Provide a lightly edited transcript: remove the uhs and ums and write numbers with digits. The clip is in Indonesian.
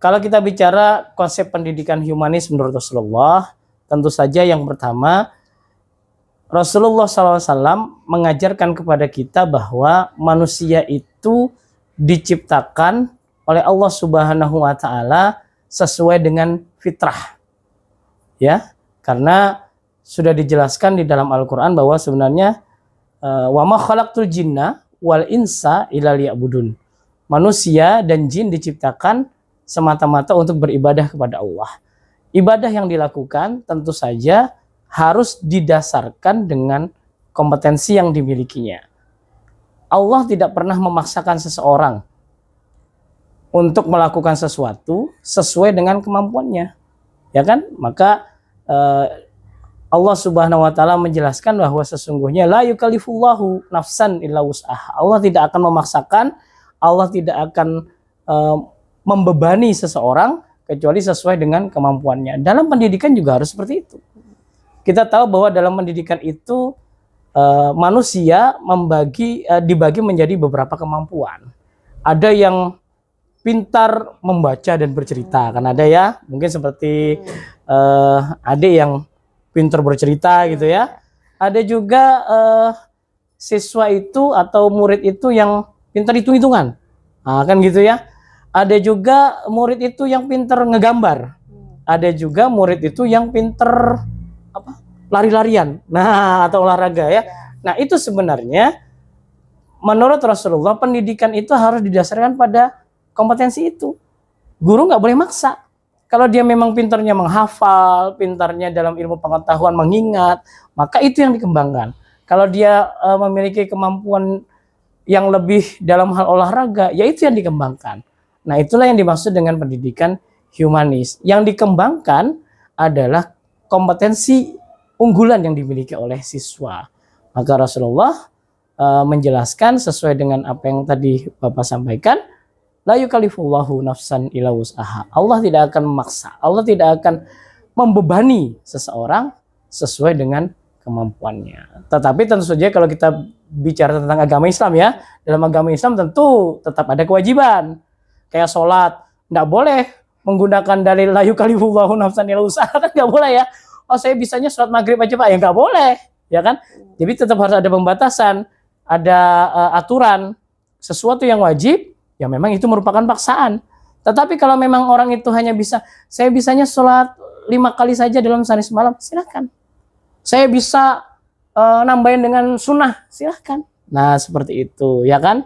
Kalau kita bicara konsep pendidikan humanis menurut Rasulullah, tentu saja yang pertama, Rasulullah SAW mengajarkan kepada kita bahwa manusia itu diciptakan oleh Allah Subhanahu wa Ta'ala sesuai dengan fitrah. Ya, karena sudah dijelaskan di dalam Al-Qur'an bahwa sebenarnya wa ma khalaqtul jinna wal insa illa liya'budun. Manusia dan jin diciptakan semata-mata untuk beribadah kepada Allah. Ibadah yang dilakukan tentu saja harus didasarkan dengan kompetensi yang dimilikinya. Allah tidak pernah memaksakan seseorang untuk melakukan sesuatu sesuai dengan kemampuannya. Ya kan? Maka Allah Subhanahu wa Ta'ala menjelaskan bahwa sesungguhnya la yukallifullahu nafsan illa wus'aha. Allah tidak akan memaksakan, Allah tidak akan membebani seseorang kecuali sesuai dengan kemampuannya. Dalam pendidikan juga harus seperti itu. Kita tahu bahwa dalam pendidikan itu manusia dibagi menjadi beberapa kemampuan. Ada yang pintar membaca dan bercerita, kan ada ya, mungkin seperti adik yang pintar bercerita gitu ya. Ada juga siswa itu atau murid itu yang pintar hitung-hitungan, kan gitu ya. Ada juga murid itu yang pintar ngegambar. Ada juga murid itu yang pintar lari-larian, atau olahraga ya. Nah itu sebenarnya menurut Rasulullah pendidikan itu harus didasarkan pada kompetensi itu. Guru nggak boleh maksa. Kalau dia memang pintarnya menghafal, pintarnya dalam ilmu pengetahuan mengingat, maka itu yang dikembangkan. Kalau dia memiliki kemampuan yang lebih dalam hal olahraga, ya itu yang dikembangkan. Nah itulah yang dimaksud dengan pendidikan humanis. Yang dikembangkan adalah kompetensi unggulan yang dimiliki oleh siswa. Maka Rasulullah menjelaskan sesuai dengan apa yang tadi Bapak sampaikan, la yukallifullahu nafsan illa wus'aha. Allah tidak akan memaksa, Allah tidak akan membebani seseorang sesuai dengan kemampuannya. Tetapi tentu saja kalau kita bicara tentang agama Islam ya, dalam agama Islam tentu tetap ada kewajiban. Kayak sholat, nggak boleh menggunakan dalil la yukallifullahu nafsan illa wus'aha, kan nggak boleh ya. Oh saya bisanya sholat maghrib aja Pak, ya nggak boleh, ya kan? Jadi tetap harus ada pembatasan, ada aturan. Sesuatu yang wajib, ya memang itu merupakan paksaan. Tetapi kalau memang orang itu hanya bisa, saya bisanya sholat 5 kali saja dalam sehari semalam, silakan. Saya bisa nambahin dengan sunnah, silakan. Nah seperti itu, ya kan?